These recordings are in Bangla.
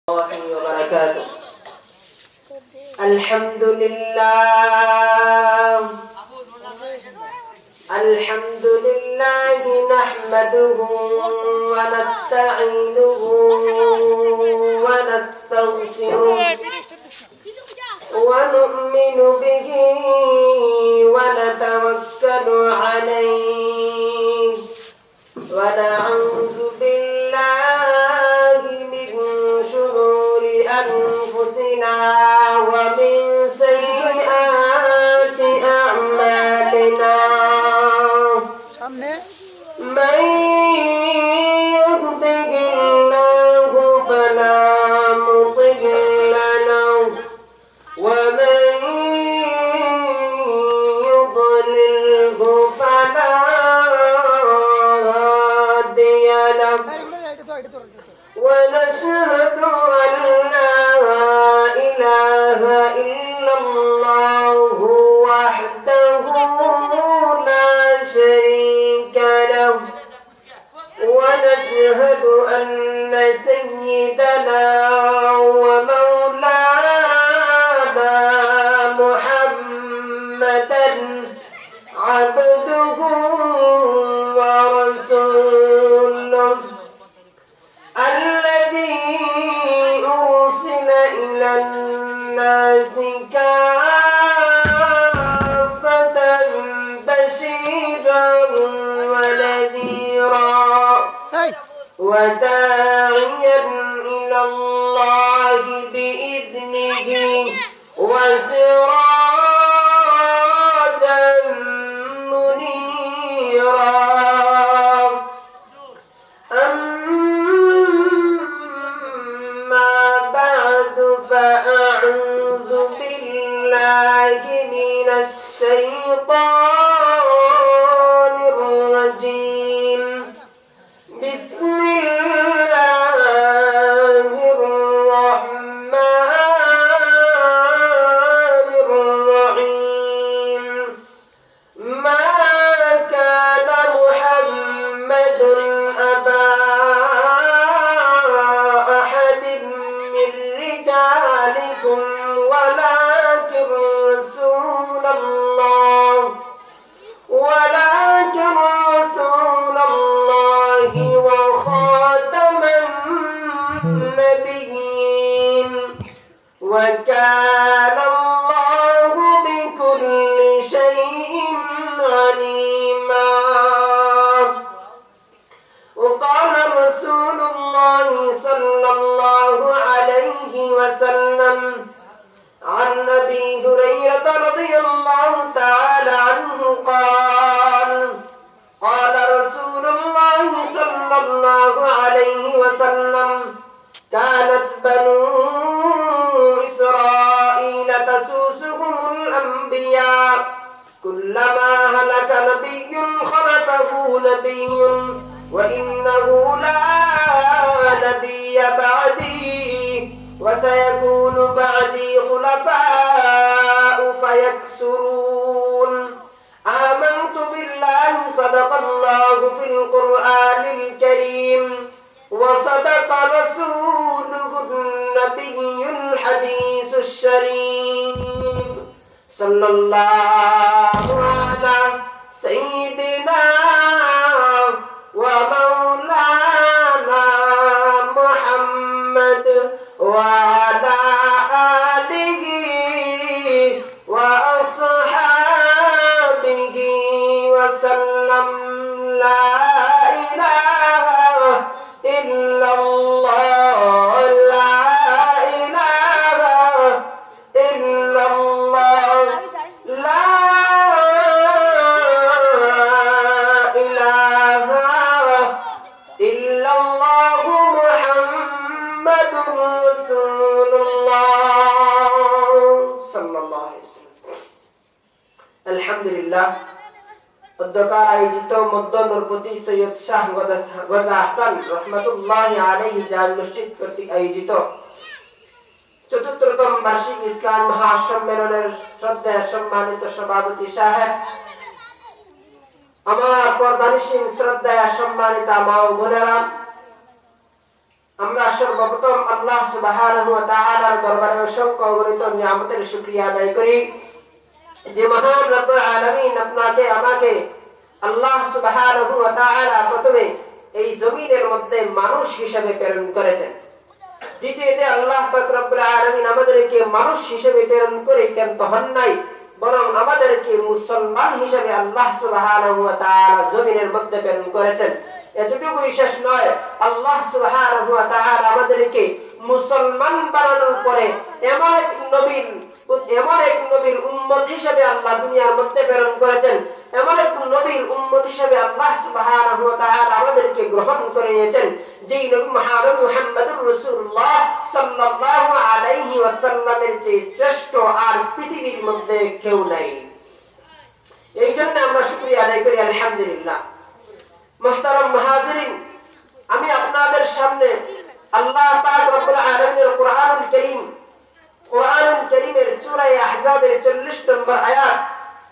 وبركاته. الحمد لله نحمده ونستعينه ونستغفره ونؤمن به ونتوكل عليه ونعوذ بالله من شرور أنفسنا ومن سيئات أعمالنا من يهده الله فلا مضل له ومن يضلله فلا هادي له ونشهد أن لا إله إلا الله وحده لا شريك له ونشهد أن سيدنا ومولانا محمدا عبده ورسوله الذي أرسل إلى الناس كافة بشيرا ونذيرا وداعيا إلى الله بإذنه وسراجا منيرا. أما بعد فأعوذ بالله من الشيطان الرجيم. بسم الله الرحمن الرحيم. ما كان محمد أبا أحد من رجالكم ولكن رسول الله وخاتم النبيين وكان الله بكل شيء عليما. وقال رسول الله صلى الله عليه وسلم عن أبي هريرة رضي الله تعالى عنه قال رسول الله صلى الله عليه وسلم كانت بنو إسرائيل تسوسهم الأنبياء كلما هلك نبي خلفه نبي وإنه لا نبي بعدي وسيكون بعدي خلفاء فيكسرون. آمنت بالله صدق الله في القرآن الكريم وصدق رسوله النبي الحديث الشريف صلى الله على سيدنا ومولانا محمد وعلى آله وأصحابه وسلم. لا إله إلا الله لا إله إلا الله لا إله إلا الله محمد رسول الله صلى الله عليه وسلم. الحمد لله. অধ্যকার আয়োজিত মদ্দনুর প্রতি সৈয়দ শাহ গজা হাসান রহমাতুল্লাহি আলাইহি জান মসজিদ কর্তৃক আয়োজিত চতুর্থতম বার্ষিক ইসলাম মহাসম্মেলনের শ্রদ্ধেয় সম্মানিত সভাপতি সাহেব, আমার পর্দানিশীন শ্রদ্ধেয় সম্মানিতা মা ও বোনেরা, আমরা সর্বপ্রথম আল্লাহ সুবহানাহু ওয়া তাআলার দরবারে অসংখ্য অগণিত নিয়ামতের শুকরিয়া আদায় করি যে মহান রব্বুল আলামিন আপনাকে আমাকে আল্লাহ সুবহানাহু ওয়া তাআলা প্রথমে এই জমিনের মধ্যে মানুষ হিসেবে প্রেরণ করেছেন। দ্বিতীয়তে আল্লাহ পাক রব্বুল আলামিন আমাদেরকে মানুষ হিসেবে প্রেরণ করে ক্ষান্ত হন নাই, বরং আমাদেরকে মুসলমান হিসেবে আল্লাহ সুবহানাহু ওয়া তাআলা জমিনের মধ্যে প্রেরণ করেছেন। এতটুকুই শেষ নয়, আল্লাহ সুবহানাহু ওয়া তাআলা আমাদেরকে মুসলমান বানানোর পরে এমন এক নবীর উম্মত হিসেবে আল্লাহ দুনিয়ার মধ্যে প্রেরণ করেছেন, এমন এক নবীর উম্মত হিসেবে আল্লাহ সুবহানাহু ওয়া তাআলা আমাদেরকে গ্রহণ করে নিয়েছেন, যেই নবী মহানবী মুহাম্মদুর রাসূলুল্লাহ সাল্লাল্লাহু আলাইহি ওয়াসাল্লামের চেয়ে শ্রেষ্ঠ আর পৃথিবীর মধ্যে কেউ নাই। এই জন্য আমরা শুকরিয়া আদায় করি আলহামদুলিল্লাহ। মুহতারাম মুহাজিরিন, আমি আপনাদের সামনে আল্লাহ পাক রব্বুল আলামিনের কোরআনুল কারীমের সূরা আহজাবের 40 নম্বর আয়াত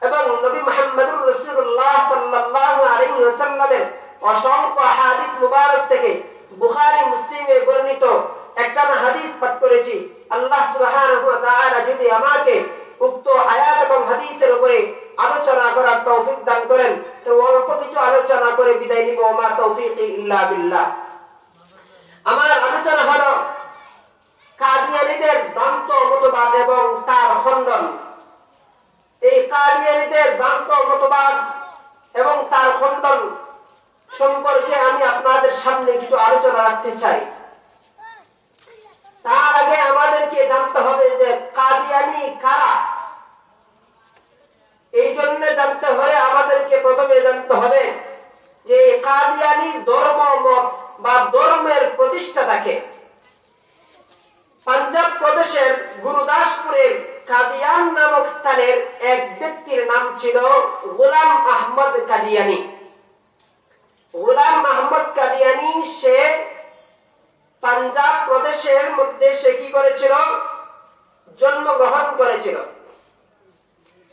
এবং নবী মুহাম্মদুর রাসূলুল্লাহ সাল্লাল্লাহু আলাইহি ওয়াসাল্লামের অসংখ্য হাদিস মুবারক থেকে বুখারী মুসলিমে বর্ণিত একটা হাদিস পাঠ করেছি। আল্লাহ সুবহানাহু ওয়া তাআলা যদি আমাকে উক্ত আয়াত এবং হাদিসের উপরে আলোচনা করার তৌফিক দান করেন তো অল্প কিছু আলোচনা করে বিদায় নিব। মা তৌফিকি ইল্লা বিল্লাহ। আমার আলোচনা হলো কাদিয়ানীদের ভ্রান্ত মতবাদ এবং তার খণ্ডন। এই কাদিয়ানীদের ভ্রান্ত মতবাদ এবং তার খণ্ডন সম্পর্কে আমি আপনাদের সামনে কিছু আলোচনা রাখতে চাই। তার আগে আমাদেরকে জানতে হবে যে কাদিয়ানী কারা। এই জন্য জানতে হলে আমাদেরকে প্রথমে জানতে হবে যে কাদিয়ানী ধর্মমত বা ধর্মের প্রতিষ্ঠাতাকে। পাঞ্জাব প্রদেশের গুরুদাসপুরের কাদিয়ান নামক স্থানের এক ব্যক্তির নাম ছিল গোলাম আহমদ কাদিয়ানী। গোলাম আহমদ কাদিয়ানী সে পাঞ্জাব প্রদেশের মধ্যে সে কি করেছিল? জন্মগ্রহণ করেছিল।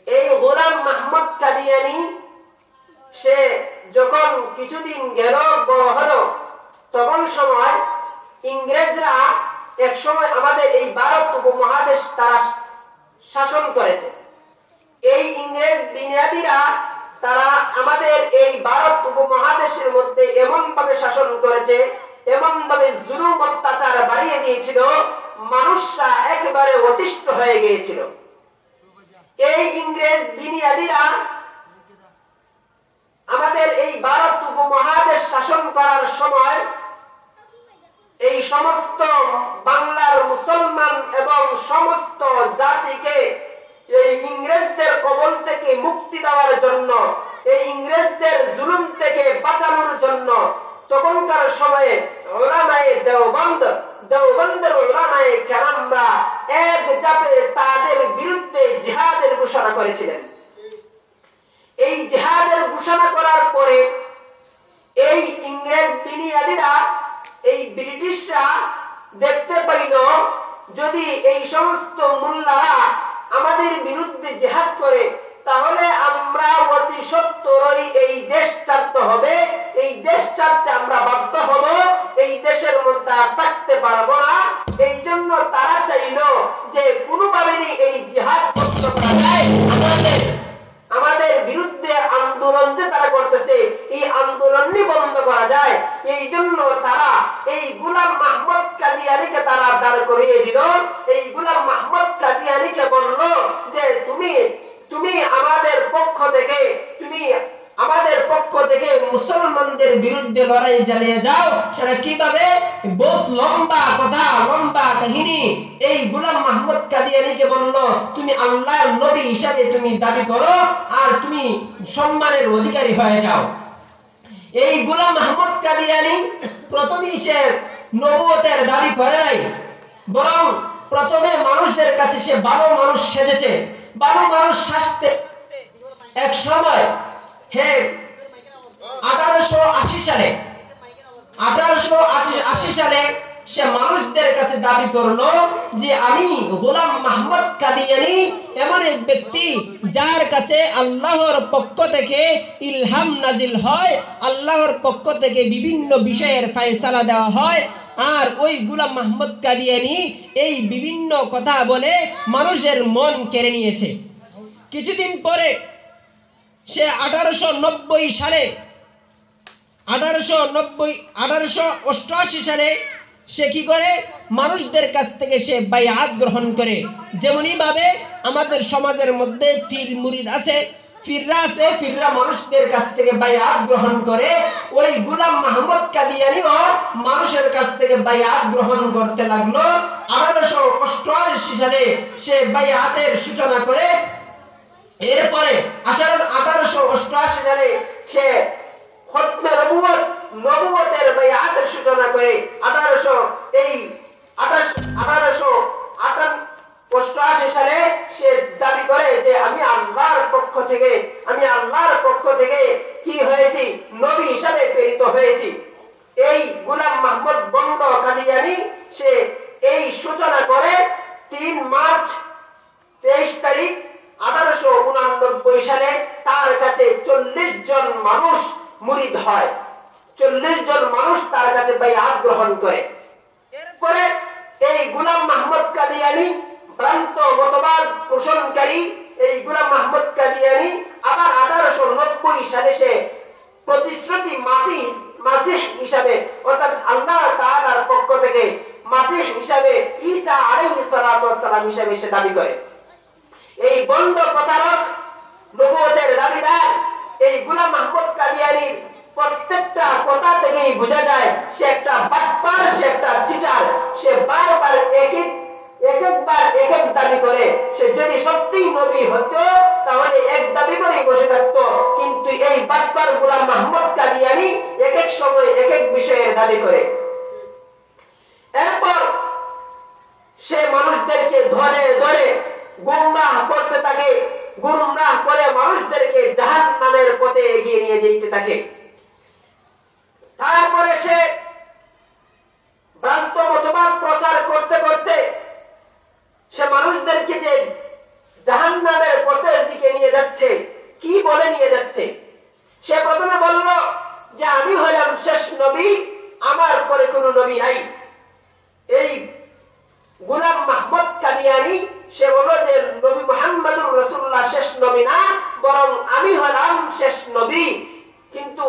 এই গোলাম আহমদ কাদিয়ানী সে যখন কিছুদিন গেল বড় হলো তখন সময় ইংরেজরা এক সময় আমাদের এই ভারত উপমহাদেশ তারা শাসন করেছে। এই ইংরেজ বিনিয়াদীরা তারা আমাদের এই ভারত উপমহাদেশের মধ্যে এমন ভাবে শাসন করেছে, এমন ভাবে জুলুম অত্যাচার বাড়িয়ে দিয়েছিল, মানুষরা একেবারে অতিষ্ঠ হয়ে গিয়েছিল। এই ইংরেজ বিনিয়াদীরা আমাদের এই ভারত উপমহাদেশ শাসন করার সময় এই সমস্ত বাংলার মুসলমান এবং সমস্ত জাতিকে এই ইংরেজদের কবল থেকে মুক্তি দেওয়ার জন্য, এই ইংরেজদের জুলুম থেকে বাঁচানোর জন্য তখনকার সময়ে উলামায়ে দেওবন্দের উলামায়ে কেরামরা এক জাপে তাদের বিরুদ্ধে জিহাদের ঘোষণা করেছিলেন। এই জিহাদের ঘোষণা করার পরে এই ইংরেজ বিনিয়াদীরা, এই ব্রিটিশরা দেখতে পাইল যদি এই সমস্ত মোল্লারা আমাদের বিরুদ্ধে জিহাদ করে তাহলে আমরা অতি সত্বরই এই দেশ ছাড়তে হবে, এই দেশ ছাড়তে আমরা বাধ্য হব, এই দেশের মধ্যে আর থাকতে পারবো না। এই জন্য তারা চাইল যে কোনোভাবেই এই জিহাদ বন্ধ করা যায়, আমাদের বিরুদ্ধে আন্দোলন যে তারা করতেছে এই আন্দোলনই বন্ধ করা যায়। এই জন্য তারা এই গোলাম আহমদ কাদিয়ানীকে তারা দাঁড় করিয়ে দিল। এই গোলাম আহমদ কাদিয়ানীকে বলল যে তুমি আমাদের পক্ষ থেকে মুসলমানদের বিরুদ্ধে লড়াই চালিয়ে যাও। সেটা কিভাবে? বহুত লম্বা কথা, লম্বা কাহিনী। এই গোলাম আহমদ কাদিয়ানীকে বলল তুমি আল্লাহর নবী হিসাবে তুমি দাবি করো আর তুমি সম্মানের অধিকারী হয়ে যাও। এই গোলাম আহমদ কাদিয়ানী প্রথমে সে নবুয়তের দাবি করে নাই, বরং প্রথমে মানুষদের কাছে সে ভালো মানুষ সেজেছে। ভালো মানুষ সাজতে এক সময় 1880 সালে সে মানুষদের কাছে দাবি করলো যে আমি গোলাম আহমদ কাদিয়ানী এমন এক ব্যক্তি যার কাছে আল্লাহর পক্ষ থেকে ইলহাম নাজিল হয়, আল্লাহর পক্ষ থেকে বিভিন্ন বিষয়ের ফয়সালা দেওয়া হয়, আর ওই গোলাম মাহমুদ কাদিয়ানী এই বিভিন্ন কথা বলে মানুষের মন কেড়ে নিয়েছে। কিছুদিন পরে সে 1888 সালে সে কি করে, মানুষদের কাছ থেকে সে বাইআত গ্রহণ করে। যেমনি ভাবে আমাদের সমাজের মধ্যে পীর মুরিদ আছে, ফিররা মানুষদের কাছ থেকে বাইআত গ্রহণ করে, ওই গোলাম মাহমুদ কাদিয়ানীও মানুষের কাছ থেকে বাইআত গ্রহণ করতে লাগলো। 1888 সালে সে বাইআতের সূচনা করে। এরপরে 1888 সালে সে খতমে নবুয়তের বাইআতের সূচনা করে। 1888 সালে সে দাবি করে যে আমি আল্লাহর পক্ষ থেকে কি হয়েছি, নবী হিসাবে প্রেরিত হয়েছি। এই গোলাম মাহমুদ বন্ড কাদিয়ানী সে এই সূচনা করে 3 মার্চ 23 তারিখ 1889 সালে। তার কাছে 40 জন মানুষ মুরিদ হয়, 40 জন মানুষ তার কাছে বাইআত গ্রহণ করে। এরপরে এই গোলাম মাহমুদ কাদিয়ানী ভ্রান্ত মতবাদ পোষণকারী এই গোলাম মাহমুদ কাদিয়ানী আবার 1890 সালে সে প্রতিশ্রুতি মাসিহ হিসাবে, অর্থাৎ আল্লাহ তাআলার পক্ষ থেকে মাসিহ হিসাবে, ঈসা আলাইহিস সালাতু ওয়াস সালাম হিসাবে সে দাবি করে। এই বন্ড প্রতারক নবুয়তের দাবিদার এই গোলাম মাহমুদ কাদিয়ানীর প্রত্যেকটা কথা থেকেই বোঝা যায় সে একটা বাটপার, সে একটা চিটার। সে বারবার একবার এক দাবি করে। সে যদি সত্যিই নবী হতো তাহলে এক দাবি করেই বসে থাকতো, কিন্তু এই বাটপার গোলাম মাহমুদ কাদিয়ানী এক এক সময় এক এক বিষয়ের দাবি করে। এরপর সে মানুষদেরকে ধরে ধরে গুমরাহ করতে থাকে, গুমরাহ করে মানুষদেরকে জাহান্নামের পথে এগিয়ে নিয়ে যেতে থাকে। তারপরে সে ভ্রান্ত মতবাদ প্রচার করতে করতে সে মানুষদেরকে যে জাহান্নামের পথের দিকে নিয়ে যাচ্ছে, কি বলে নিয়ে যাচ্ছে? সে প্রথমে বলল যে আমি হলাম শেষ নবী, আমার পরে কোনো নবী নাই। এই গোলাম মাহমুদ কাদিয়ানী সে বলল যে নবী মুহাম্মদুর রাসূলুল্লাহ শেষ নবী না, বরং আমি হলাম শেষ নবী। কিন্তু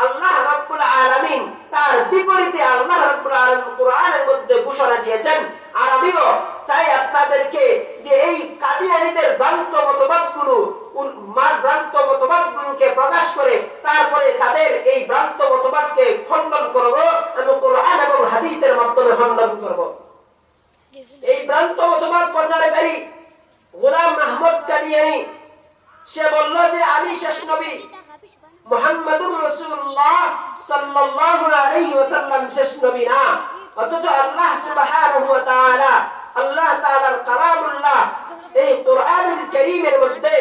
আল্লাহ রাব্বুল আলামিন তার বিপরীতে আল্লাহ রাব্বুল আলামিন কোরআনের মধ্যে ঘোষণা দিয়েছেন। আর আমিও চাই আপনাদেরকে যে এই কাদিয়ানীদের ভ্রান্ত মতবাদগুলোকে প্রকাশ করে তারপরে তাদের এই ভ্রান্ত মতবাদকে খণ্ডন করব। আমি কোরআন এবং হাদিসের মাধ্যমে খণ্ডন করব। এই ভ্রান্ত মতবাদ প্রচারকারী গোলাম মাহমুদ কাদিয়ানী সে বলল যে আমি শেষ নবী, মুহাম্মাদুর রাসূলুল্লাহ সাল্লাল্লাহু আলাইহি ওয়াসাল্লাম শেষ নবী না। অথচ আল্লাহ সুবহানাহু ওয়া তাআলা, আল্লাহ তাআলার কালামুল্লাহ এই কোরআনুল কারীমের মধ্যে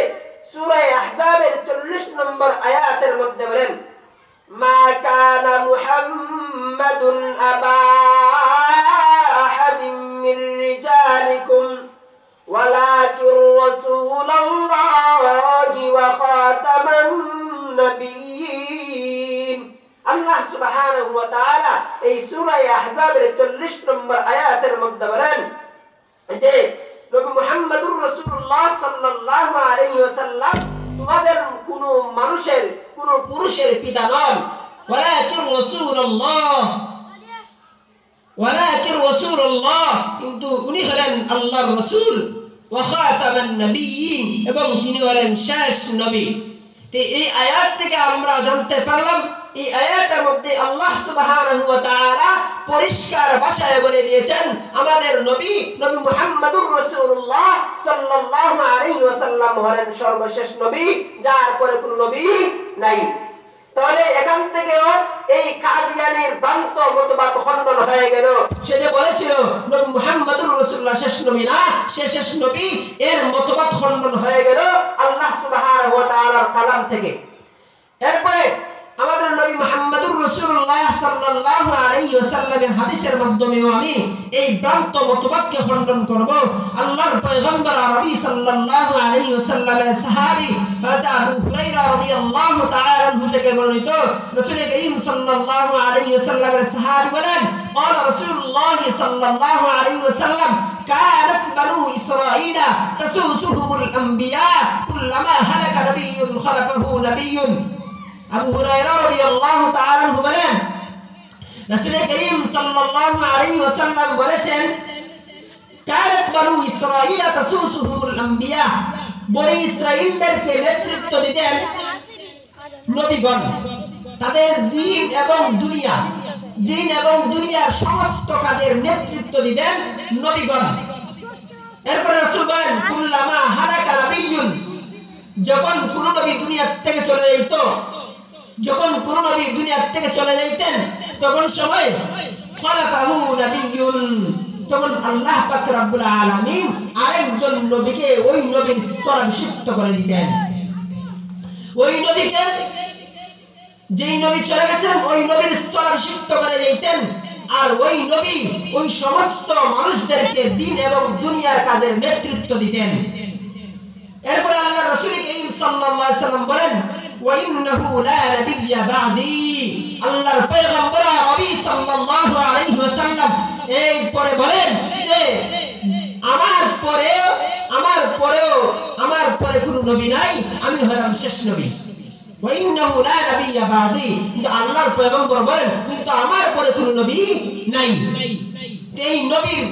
সূরা আহজাবের 40 নম্বর আয়াতের মধ্যে বলেন, মা কানা মুহাম্মাদুন আবা আহাদিম মির রিজালিকুম ওয়ালাকিন রাসূলুল্লাহি ওয়া খাতামান নবিয়্যিন। আল্লাহ সুবহানাহু ওয়া তাআলা এই সূরা আহজাবের 40 নম্বর আয়াতের মধ্যে বলেন যে নবী মুহাম্মদুর রাসূলুল্লাহ সাল্লাল্লাহু আলাইহি ওয়াসাল্লাম তোমাদের কোন মানুষের, কোন পুরুষের পিতা নন, ওয়ালাকিন রাসূলুল্লাহ, কিন্তু উনি হলেন আল্লাহর রাসূল, ওয়া খাতামান নবিয়্যিন, এবং তিনি হলেন শেষ নবী। এই আয়াত থেকে আমরা জানতে পারলাম, এই আয়াতের মধ্যে আল্লাহ সুবহানাহু ওয়া তাআলা পরিষ্কার ভাষায় বলে দিয়েছেন আমাদের নবী মুহাম্মদুর রাসূলুল্লাহ সাল্লাল্লাহু আলাইহি ওয়াসাল্লাম হলেন সর্বশেষ নবী, যার পরে কোনো নবী নাই। তাহলে এখান থেকেও এই কাদিয়ানীর ভ্রান্ত মতবাদ খণ্ডন হয়ে গেল। সে যে বলেছিল নবী মুহাম্মদুর রাসূলুল্লাহ শেষ নবী না, সে শেষ নবী, এর মতবাদ খণ্ডন হয়ে গেল আল্লাহ সুবহানাহু ওয়া তাআলার কালাম থেকে। এরপরে আমাদের নবী মুহাম্মদুর রাসূলুল্লাহ সাল্লাল্লাহু আলাইহি ওয়াসাল্লামের হাদিসের মাধ্যমেও আমি এই ভ্রান্ত মতবাদকে খণ্ডন করব। আল্লাহর পয়গম্বর আরবি সাল্লাল্লাহু আলাইহি ওয়াসাল্লামের সাহাবী হযরত আবু হুরায়রা রাদিয়াল্লাহু তাআলা আনহু থেকে বর্ণিত রাসূল করিম সাল্লাল্লাহু আলাইহি ওয়াসাল্লামের সাহাবী বলেন قال رسول الله صلى الله عليه وسلم كانت بنو إسرائيل تسوسهم الأنبياء كلما هلك نبي خلفه نبي আবু হুরায়রা রাদিয়াল্লাহু তাআলা আনহু বলেন রাসূল করিম সাল্লাল্লাহু আলাইহি ওয়াসাল্লাম বলেছেন কারাত বানু ইসরাঈল তাসুসুহুমুল আম্বিয়া বনি ইসরাঈলদেরকে নেতৃত্ব দিতেন নবীগণ তাদের দ্বীন এবং দুনিয়ার সমস্ত কাজের নেতৃত্ব দিতেন নবীগণ। এরপর রাসূল বলেন কুল্লামা হালাকা নাবিয়্যুন যখন কোন নবী দুনিয়া থেকে চলে যেত তখন সময় খালাকাহু নাবিয়্যুন তখন আল্লাহ পাক রব্বুল আলামিন আরেকজন নবীকে ওই নবীর স্থলাভিষিক্ত করে দিতেন। ওই নবীকে যেই নবী চলে গেছেন ওই নবীর স্থলাভিষিক্ত করে দিতেন আর ওই নবী ওই সমস্ত মানুষদেরকে দ্বীন এবং দুনিয়ার কাজের নেতৃত্ব দিতেন। এরপর আল্লাহ রাসূল করিম সাল্লাল্লাহু আলাইহি ওয়াসাল্লাম বলেন ওয়া ইন্নাহু লা নাবিয়্যা বা'দি আল্লাহর পয়গম্বর নবী সাল্লাল্লাহু আলাইহি ওয়াসাল্লাম এই পরে বলেন যে আমার পরে কোনো নবী নাই, আমি হলাম শেষ নবী। ওয়া ইন্নাহু লা নাবিয়্যা বা'দি কিন্তু আল্লাহর পয়গম্বর বলেন কিন্তু আমার পরে কোনো নবী নাই। এই নবীর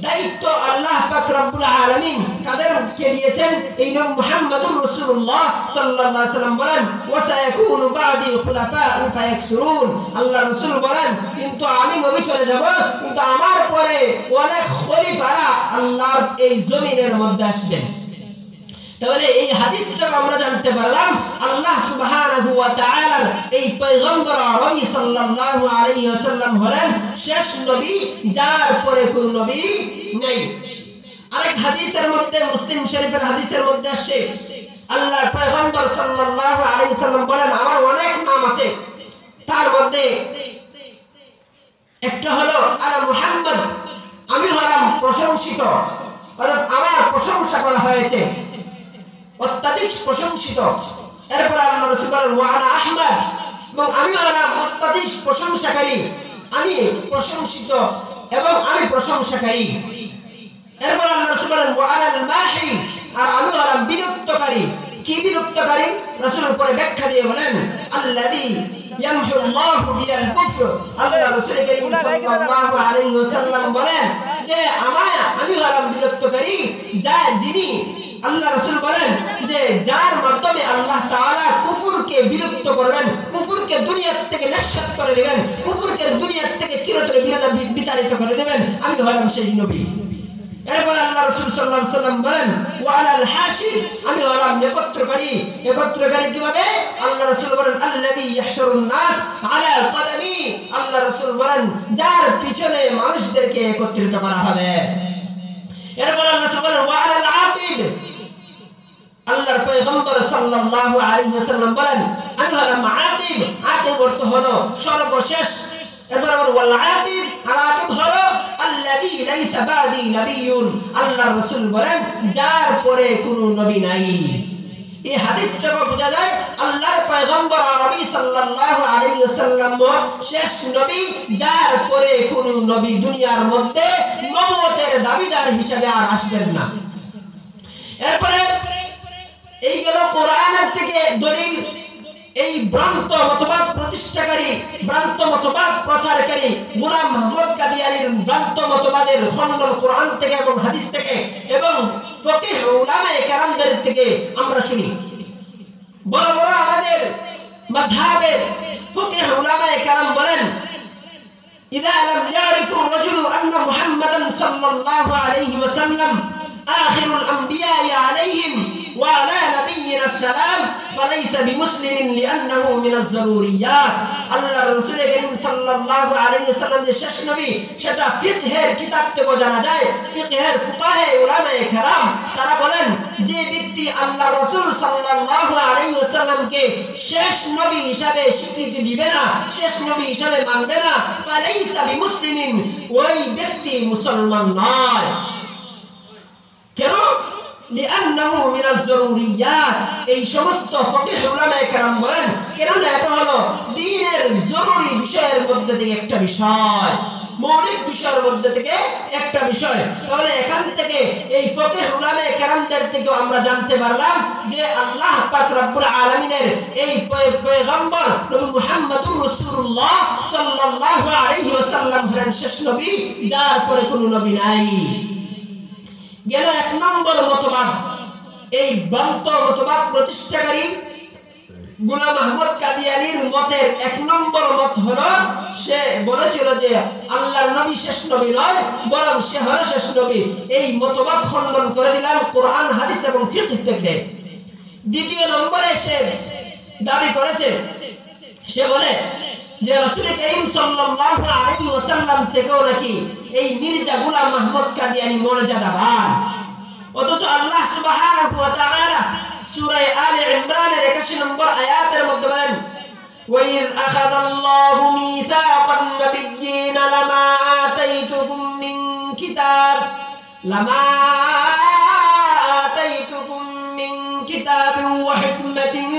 দায়িত্ব আল্লাহ পাক রব্বুল আলামিন কাদেরকে দিয়েছেন? এই নবী মুহাম্মদুর রাসূলুল্লাহ সাল্লাল্লাহু আলাইহি ওয়াসাল্লাম বলেন ওয়া সায়াকুনু বা'দি খুলাফা'উ ফায়াকসুরুন আল্লাহ রাসূল বলেন কিন্তু আমি নবী চলে যাব কিন্তু আমার পরে অনেক খলিফারা আল্লাহর এই জমিনের মধ্যে আসবেন। তাহলে এই হাদিসটা আমরা জানতে পারলাম আল্লাহ সুবহানাহু ওয়া তাআলার এই পয়গম্বর আরবি সাল্লাল্লাহু আলাইহি ওয়াসাল্লাম হলেন শেষ নবী যার পরে কোন নবী নেই। আরেক হাদিসের মধ্যে মুসলিম শরীফের হাদিসের মধ্যে আসে আল্লাহর পয়গম্বর সাল্লাল্লাহু আলাইহি ওয়াসাল্লাম বলেন আমার অনেক নাম আছে তার মধ্যে একটা হলো আলা মুহাম্মদ আমি হলাম প্রশংসিত অর্থাৎ আমার প্রশংসা করা হয়েছে অত্যাধিক প্রশংসিত। এরপর আল্লাহ রাসূল বলেন ওয়া আনা আহমদ এবং আমি হলাম অত্যাধিক প্রশংসাকারী আমি প্রশংসিত এবং আমি প্রশংসাকারী। এরপর আল্লাহ রাসূল বলেন ওয়া আনাল মাহি আর আমি হলাম বিলুপ্তকারী। কি বিলুপ্তকারী? রাসূলের পরে ব্যাখ্যা দিয়ে বলেন আল্লাযী ইয়ামহু আল্লাহু বিল কুফর আল্লাহ রাসূল করিম সাল্লাল্লাহু আলাইহি ওয়াসাল্লাম বলেন যে আমি হলাম বিলুপ্তকারী যিনি আল্লাহ রাসূল বলেন যে যার মাধ্যমে আল্লাহ তাআলা কুফরকে বিলুপ্ত করবেন, কুফরকে দুনিয়া থেকে নিঃশেষ করে দিবেন, কুফরকে দুনিয়া থেকে চিরতরে বিতাড়িত করে দিবেন, আমি হলাম সেই নবী। এরপর আল্লাহ রাসূল সাল্লাল্লাহু আলাইহি ওয়াসাল্লাম বলেন ওয়া আলাল হাশির আমি হলাম একত্রকারী কিভাবে? আল্লাহ রাসূল বলেন আল্লাযী ইয়াহশুরুন নাস আলা কদমি আল্লাহ রাসূল বলেন যার পিছনে মানুষদেরকে একত্রিত করা হবে। এরপর আল্লাহ রাসূল বলেন ওয়া আলাল আতিব আল্লাহর পয়গম্বর সাল্লাল্লাহু আলাইহি ওয়াসাল্লাম বলেন আমি হলাম আতিব অর্থ হলো সর্বশেষ। এরপর ওয়াল আতিব হলো আল্লাযী লাইসা বাদি নাবিয়্যুন আল্লাহর রাসূল বলেন যার পরে কোনো নবী নাই। এই হাদিস থেকে বোঝা যায় আল্লাহর পয়গম্বর আরবি সাল্লাল্লাহু আলাইহি ওয়াসাল্লাম শেষ নবী যার পরে কোনো নবী দুনিয়ার মধ্যে নবুয়তের দাবিদার হিসেবে আর আসবেন না। এরপরে এই গেল কোরআনের থেকে দলিল। এই ভ্রান্ত মতবাদ প্রতিষ্ঠাকারী ভ্রান্ত মতবাদ প্রচারকারী গোলাম মুহাম্মদ কাদিয়ানীর ভ্রান্ত মতবাদের খণ্ডন কোরআন থেকে এবং হাদিস থেকে এবং ফকিহ উলামায়ে কেরামদের থেকে আমরা শুনি। বড় বড় আমাদের মাযহাবের ফকিহ উলামায়ে কেরাম বলেন ইযা লাম ইয়ারিফু রাজুলু আন্না মুহাম্মাদান সাল্লাল্লাহু আলাইহি ওয়াসাল্লাম আখিরুল আমবিয়া আলাইহিম وعلى نبينا السلام فليس بمسلم لأنه من الضروريات الله رسول كريم صلى الله عليه وسلم যে শেষ নবী সেটা ফিকহের কিতাব থেকে জানা যায় ফিকহের ফুকাহে উলামায়ে কেরাম তারা বলেন যে ব্যক্তি আল্লাহ রাসূল সাল্লাল্লাহু আলাইহি ওয়াসাল্লামকে শেষ নবী হিসাবে স্বীকৃতি দিবে না শেষ নবী হিসাবে মানবে না ফালাইসা বিমুসলিমিন ওই ব্যক্তি মুসলমান নয় কেন লিআন্নাহু মিনাজ জরুরিয়াত এই সমস্ত ফকিহ উলামায়ে কেরাম বলেন কারণ এটা হলো দ্বীনের জরুরি বিষয়ের মধ্যে থেকে একটা বিষয় মৌলিক বিষয়ের মধ্যে থেকে একটা বিষয় তাহলে এখান থেকে এই ফকিহ উলামায়ে কেরামদের থেকে আমরা জানতে পারলাম যে আল্লাহ পাক রব্বুল আলামিনের এই পয়গম্বর নবী মুহাম্মদুর রাসূলুল্লাহ সাল্লাল্লাহু আলাইহি ওয়াসাল্লাম হলেন শেষ নবী যার পরে কোনো নবী নাই গেল এক নম্বর মতবাদ এই ভ্রান্ত মতবাদ প্রতিষ্ঠাকারী গোলাম আহমদ কাদিয়ানীর মতের এক নম্বর মত হলো সে বলেছিল যে আল্লাহর নবী শেষ নবী নয় বরং সে হলো শেষ নবী এই মতবাদ খণ্ডন করে দিলাম কোরআন হাদিস এবং ফিকহ থেকে দ্বিতীয় নম্বরে সে দাবি করেছে সে বলে যে রাসূল করিম সাল্লাল্লাহু আলাইহি ওয়াসাল্লাম থেকেও নাকি এই মির্জা গোলাম আহমদ কাদিয়ানী মর্যাদাবান অথচ আল্লাহ সুবহানাহু ওয়া তাআলা সূরা আলে ইমরানের 81 নম্বর আয়াতের মধ্যে বলেন ওয়াইয আখাযাল্লাহু মিসাকান নাবিয়্যিনা লামা আতাইতুকুম মিন কিতাব ওয়া হিকমাতিন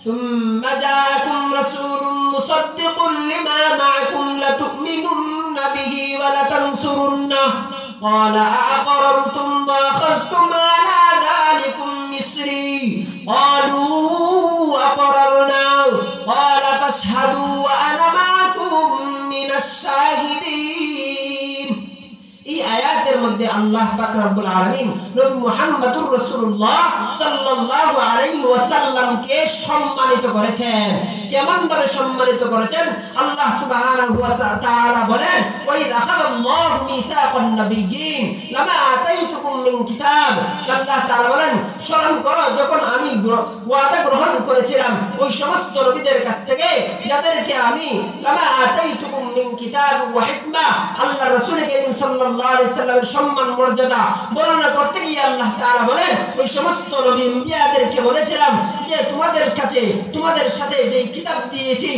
ثم جاءكم رسول مصدق لما معكم لتؤمنن به ولتنصرنه قال أأقررتم وأخذتم على ذلكم إصري قالوا أقررنا قال فاشهدوا وأنا معكم من الشاهدين এই আয়াতের মধ্যে আল্লাহ পাক রব্বুল আলামিন নবী মুহাম্মদুর রাসূলুল্লাহ সাল্লাল্লাহু আলাইহি ওয়াসাল্লামকে সম্মানিত করেছেন কেমন ভাবে সম্মানিত করেছেন আল্লাহ সুবহানাহু ওয়া তাআলা বলেন ওয়াইয আখাযাল্লাহু মিসাকান নাবিয়্যিন লামা আতাইতুকুম মিন কিতাব আল্লাহ তাআলা বলেন স্মরণ করো যখন আমি ওয়াদা গ্রহণ করেছিলাম ওই সমস্ত নবীদের কাছ থেকে যাদেরকে আমি লামা আতাইতুকুম মিন কিতাব ওয়া হিকমা আল্লাহ রাসূল করিম সাল্লাল্লাহু আলাইহি সাল্লামের সম্মান মর্যাদা বর্ণনা করতে গিয়ে আল্লাহ তাআলা বলেন ওই সমস্ত নবী আম্বিয়াদেরকে বলেছিলাম যে তোমাদের কাছে তোমাদের সাথে যে কিতাব দিয়েছি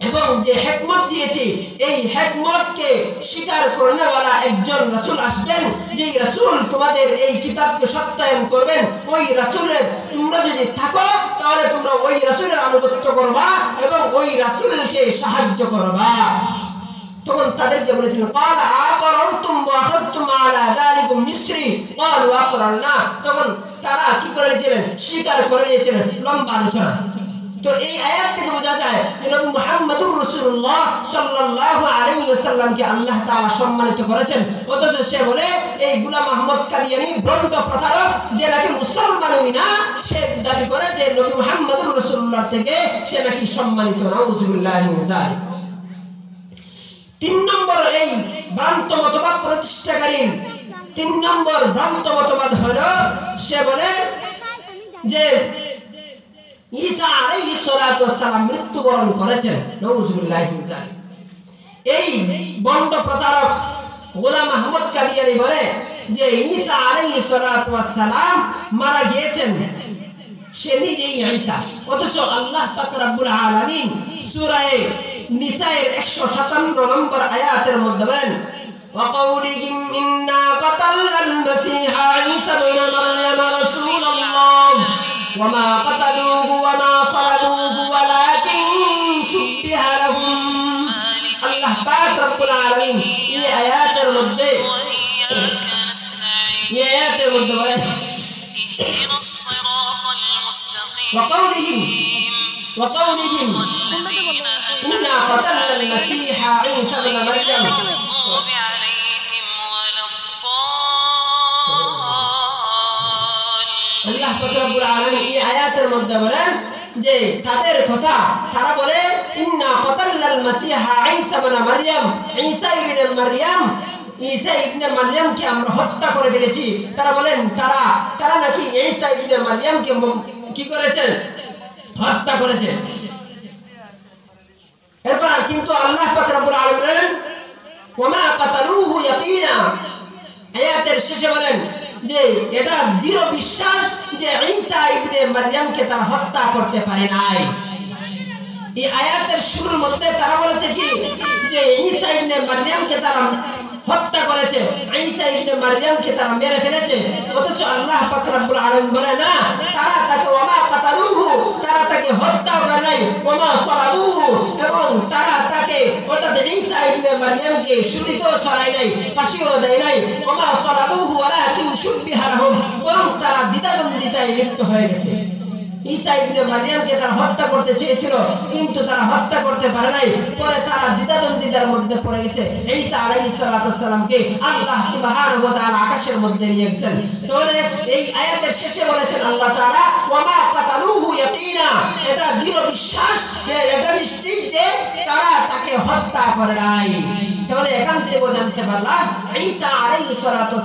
এবং যে হিকমত দিয়েছি এই হিকমতকে স্বীকার করনেওয়ালা একজন রাসূল আসবেন যেই রাসূল তোমাদের এই কিতাবকে সত্যায়ন করবেন ওই রাসূলের তোমরা যদি থাকো তাহলে তোমরা ওই রাসূলের আনুগত্য করবা এবং ওই রাসূলকে সাহায্য করবা তখন তাদেরকে বলেছিলেন قال أقررتم وأخذتم على ذلكم مصري قالوا أقررنا তখন তারা কি করেছিলেন স্বীকার করে নিয়েছিলেন লম্বা আলোচনা তো এই আয়াত থেকে বোঝা যায় যে নবী মুহাম্মদুর রাসূলুল্লাহ সাল্লাল্লাহু আলাইহি ওয়াসাল্লামকে আল্লাহ তাআলা সম্মানিত করেছেন অথচ সে বলে এই গোলাম আহমদ কাদিয়ানী ভ্রান্ত প্রতারক যে নাকি মুসলমানই না সে দাবি করে যে নবী মুহাম্মদুর রাসূলুল্লাহ থেকে সে নাকি সম্মানিত নাউযুবিল্লাহি মিন যালিক তিন নম্বর এই ভ্রান্ত মতবাদ প্রতিষ্ঠাকারী তিন নম্বর ভ্রান্ত মতবাদ হলো সে বলে যে ঈসা আলাইহিস সালাতু ওয়াস সালাম মৃত্যুবরণ করেছেন নাউযুবিল্লাহি মিন যালিক এই বন্ড প্রতারক গোলাম আহমদ কাদিয়ানী বলে যে ঈসা আলাইহিস সালাতু ওয়াস সালাম মারা গিয়েছেন সে নিজেই ঈসা অথচ আল্লাহ পাক রব্বুল আলামিন সূরা নিসায়ের 157 নম্বর আয়াতের মধ্যে বলেন وقولهم إنا قتلنا المسيح عيسى ابن مريم رسول الله وما قتلوه وما صلبوه ولكن شبه لهم الله পাক রব্বুল আলামিন এই আয়াতের মধ্যে বলেন وقولهم إنا قتلنا المسيح عيسى ابن مريم আল্লাহ পাক রব্বুল আলামিন এই আয়াতের মধ্যে বলেন যে তাদের কথা তারা বলে ইন্না কাতালনাল মাসিহা ঈসা ইবনে মারইয়াম ঈসা ইবনে মারইয়াম ঈসা ইবনে মারইয়ামকে আমরা হত্যা করে ফেলেছি। তারা বলেন তারা নাকি ঈসা ইবনে মারইয়ামকে কি করেছেন? হত্যা করেছে। এরপর কিন্তু আল্লাহ পাক রব্বুল আলামিন বলেন ওমা কাতালুহু ইয়াকিনা, আয়াতের শেষে বলেন যে এটা দৃঢ় বিশ্বাস যে ঈসা ইবনে মারইয়ামকে তারা হত্যা করতে পারে নাই। এই আয়াতের শুরুর মধ্যে তারা বলেছে কি যে ঈসা ইবনে মারইয়ামকে তারা হত্যা করেছে, ঈসা ইবনে মারইয়ামকে তারা মেরে ফেলেছে। অথচ আল্লাহ পাক রব্বুল আলামিন বলে না, তারা তাকে ওমা কাতালুহু, তারা তাকে হত্যা করে নাই, ওমা সালাবুহু, এবং তারা তাকে অর্থাৎ ঈসা ইবনে মারইয়ামকে ছুরিতেও চড়ায় নাই, ফাঁসিও দেয় নাই। ওমা সালাবুহু ওয়ালাকিন শুব্বিহা লাহুম, বরং তারা দ্বিধাদ্বন্দ্বিতায় লিপ্ত হয়ে গেছে। ঈসা ইবনে মারইয়ামকে তারা হত্যা করতে চেয়েছিল, কিন্তু তারা হত্যা করতে পারে নাই। পরে তারা দ্বিধাদ্বন্দ্বিতার মধ্যে পড়ে গেছে। ঈসা আলাইহিস সালামকে আল্লাহ সুবহানাহু ওয়া তাআলা আকাশের মধ্যে নিয়ে গেছেন। তাহলে এই আয়াতের শেষে বলেছেন আল্লাহ তাআলা ওয়ামা কাতালুহু ইয়াকিনা, এটা দৃঢ় বিশ্বাস যে এটা নিশ্চিত যে তারা তাকে হত্যা করে নাই। তাহলে এখান থেকে জানতে পারলাম ঈসা আলাইহিস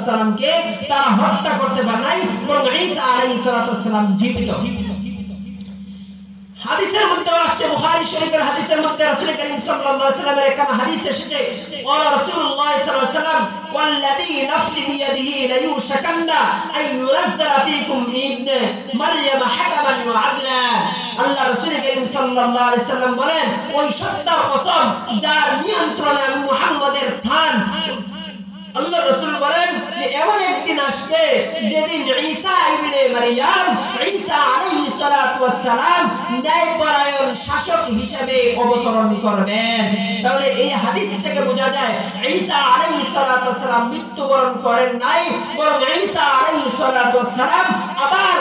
সালামকে তারা হত্যা করতে পারে নাই, বরং ঈসা আলাইহিস সালাম জীবিত। হাদিসের মধ্যে আসছে, বুখারী শরীফের হাদিসের মধ্যে রাসূল করিম সাল্লাল্লাহু আলাইহি ওয়াসাল্লামের একটা হাদিস এসেছে, ওয়া রাসূলুল্লাহ সাল্লাল্লাহু আলাইহি ওয়াসাল্লাম ওয়াল্লাযী নাফসি বিয়াদিহি লা ইউশাকান্না আন ইউনাজ্জালা ফীকুম ইবনে মারইয়াম হাকামান ওয়া আদলা। আল্লাহ রাসূল করিম সাল্লাল্লাহু আলাইহি ওয়াসাল্লাম বলেন, ওই সত্তার কসম যার নিয়ন্ত্রণে মুহাম্মদের প্রাণ, আল্লাহ রাসূল বলেন যে এমন একদিন আসবে যেদিন ঈসা ইবনে মারইয়াম, ঈসা আলাইহিস সালাতু ওয়াস সালাম ন্যায়পরায়ণ শাসক হিসেবে অবতরণ করবেন। তাহলে এই হাদিস থেকে বোঝা যায় ঈসা আলাইহিস সালাতু ওয়াস সালাম মৃত্যুবরণ করেন নাই, বরং ঈসা আলাইহিস সালাতু ওয়াস সালাম আবার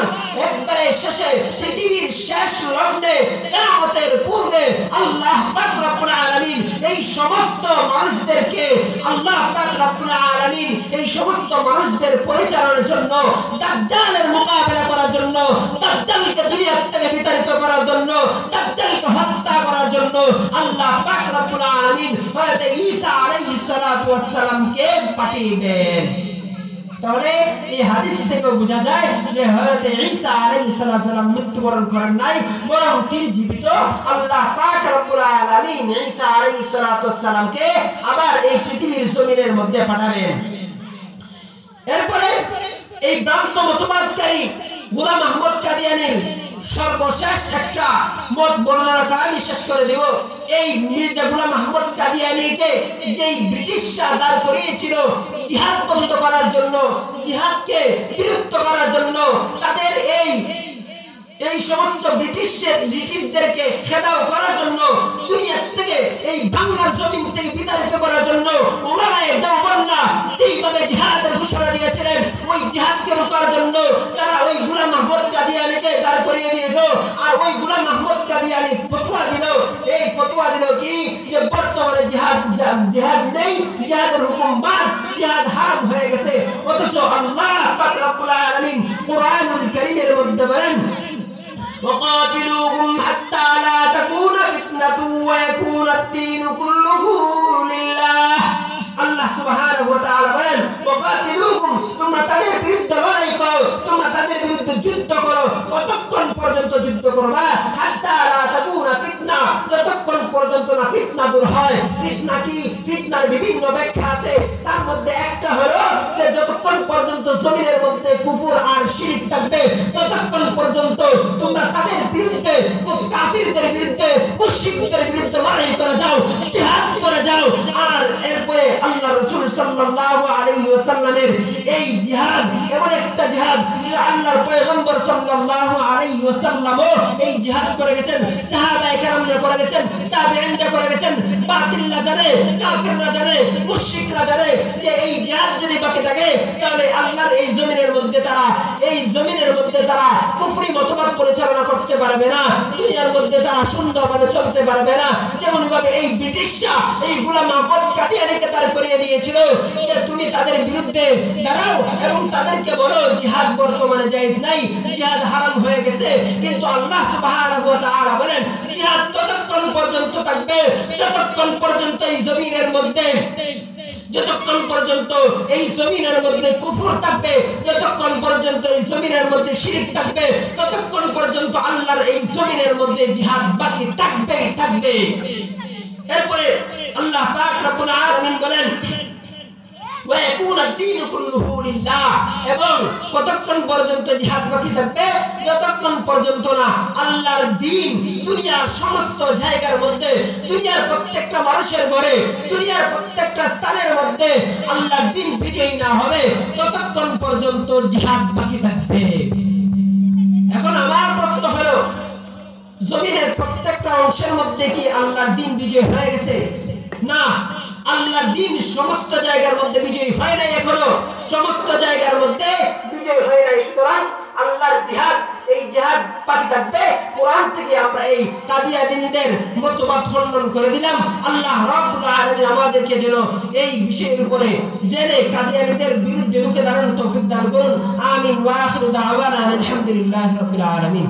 একবারে শেষে পৃথিবীর শেষ লগ্নে কিয়ামতের পূর্বে আল্লাহ পাক রব্বুল আলামিন এই সমস্ত মানুষদেরকে আল্লাহ পাক রব্বুল আলামিন এই সমস্ত মানুষদের পরিচালনার জন্য, দাজ্জালের মোকাবেলা করার জন্য, দাজ্জালকে দুনিয়া থেকে বিতাড়িত করার জন্য, দাজ্জালকে হত্যা করার জন্য আল্লাহ পাক রব্বুল আলামিন হযরত ঈসা আলাইহিস সালাতু ওয়াস সালামকে পাঠিয়েবেন। তাহলে এই হাদিস থেকে বোঝা যায় যে হযরত ঈসা আলাইহিস সালাম মৃত্যুবরণ করেন নাই, বরং তিনি জীবিত। আল্লাহ পাক রব্বুল আলামিন ঈসা আলাইহিস সালামকে আবার এই পৃথিবীর জমিনের মধ্যে পাঠাবেন। এরপরে এই ভ্রান্ত মতবাদকারী গোলাম আহমদ কাদিয়ানী সর্বশেষ একটা মত বর্ণনা করে আমি শেষ করে দেব। এই মির্জা গোলাম আহমদ কাদিয়ানীকে যেই ব্রিটিশরা দাঁড় করিয়েছিল জিহাদ বন্ধ করার জন্য, জিহাদকে বিরুদ্ধ করার জন্য, তাদের এই সমস্ত ব্রিটিশদেরকে খেদাও করার জন্য, দুনিয়া থেকে এই বাংলার জমিন থেকে বিতাড়িত করার জন্য উলামায়ে দেওবন্দ যেইভাবে জিহাদের ঘোষণা দিয়েছিলেন, ওই জিহাদকে রোকার জন্য তারা ওই গোলাম আহমদ কাদিয়ানীকে দাঁড় করিয়ে দিয়েছিল। আর ওই গোলাম আহমদ কাদিয়ানী ফতোয়া দিল, এই ফতোয়া দিল কি যে বর্তমানে জিহাদ নেই, জিহাদের হুকুম বাদ, জিহাদ হারাম হয়ে গেছে। অথচ আল্লাহ পাক রব্বুল আলামিন কুরআনুল কারীমের মধ্যে বলেন وقاتلوهم حتى لا تكون فتنة ويكون الدين كله لله। আল্লাহ সুবহানাহু ওয়া তাআলা বলেন ওয়াকাতিলুহুম, তোমরা তাদের বিরুদ্ধে লড়াই করো, তোমরা তাদের বিরুদ্ধে যুদ্ধ করো। কতক্ষণ পর্যন্ত যুদ্ধ করবা? হাত্তা লা তাকুনা ফিতনা, যতক্ষণ পর্যন্ত না ফিতনা দূর হয়। ফিতনা কি? ফিতনার বিভিন্ন ব্যাখ্যা আছে, তার মধ্যে একটা হলো যে যতক্ষণ পর্যন্ত জমিনের মধ্যে কুফর আর শিরক থাকবে ততক্ষণ পর্যন্ত তোমরা তাদের বিরুদ্ধে, কাফিরদের বিরুদ্ধে, মুশরিকদের বিরুদ্ধে লড়াই করে যাও, জিহাদ করে যাও। আর এরপরে আল্লাহ রাসূল সাল্লাল্লাহু আলাইহি ওয়াসাল্লামের এই জিহাদ এমন একটা জিহাদ যে আল্লাহর পয়গম্বর সাল্লাল্লাহু আলাইহি ওয়াসাল্লামও এই জিহাদ করে গেছেন, সাহাবায়ে কেরামরা করে গেছেন, তাবেঈনরা করে গেছেন। বাতিলরা জানে, কাফিররা জানে, মুশরিকরা জানে যে এই জিহাদ যদি বাকি থাকে তাহলে আল্লাহর এই জমিনের মধ্যে তারা কুফরি মতবাদ পরিচালনা করতে পারবে না, দুনিয়ার মধ্যে তারা সুন্দরভাবে চলতে পারবে না। যেমন ভাবে এই ব্রিটিশরা এই গোলাম আহমদ কাদিয়ানীকে দাঁড় করিয়ে দিয়েছিল যে তুমি তাদের বিরুদ্ধে দাঁড়াও এবং তাদেরকে বলো জিহাদ বর্তমানে জায়েজ নাই, জিহাদ হারাম হয়ে গেছে। কিন্তু আল্লাহ সুবহানাহু ওয়া তাআলা বলেন জিহাদ ততক্ষণ পর্যন্ত থাকবে যতক্ষণ পর্যন্ত এই জমিনের মধ্যে যতক্ষণ পর্যন্ত এই জমিনের মধ্যে কুফর থাকবে, যতক্ষণ পর্যন্ত এই জমিনের মধ্যে শিরক থাকবে, ততক্ষণ পর্যন্ত আল্লাহর এই জমিনের মধ্যে জিহাদ বাকি থাকবে। এরপরে আল্লাহ পাক রব্বুল আলামিন বলেন এবং কতক্ষণ পর্যন্ত জিহাদ বাকি থাকবে, যতক্ষণ পর্যন্ত না আল্লাহর দ্বীন দুনিয়ার সমস্ত জায়গার মধ্যে, দুনিয়ার প্রত্যেকটা মানুষের ঘরে, দুনিয়ার প্রত্যেকটা স্থানের মধ্যে আল্লাহর দ্বীন বিজয়ী না হবে, ততক্ষণ পর্যন্ত জিহাদ বাকি থাকবে। এখন আমার প্রশ্ন হলো, জমিনের প্রত্যেকটা অংশের মধ্যে কি আল্লাহর দ্বীন বিজয় হয়ে গেছে? না, আল্লাহর দ্বীন সমস্ত জায়গার মধ্যে বিজয়ী হয় নাই, এখনো সমস্ত জায়গার মধ্যে বিজয়ী হয় নাই। সুতরাং আল্লাহর জিহাদ, এই জিহাদ বাকি থাকবে। কোরআন থেকে আমরা এই কাদিয়ানীদের মতবাদ খণ্ডন করে দিলাম। আল্লাহ রাব্বুল আলামিন আমাদেরকে যেন এই বিষয়ের উপরে জেনে কাদিয়ানীদের বিরুদ্ধে রুখে দাঁড়ানোর তৌফিক দান করুন। আমিন। ওয়া আখিরু দাওয়ানা আলহামদুলিল্লাহি রাব্বিল আলামিন।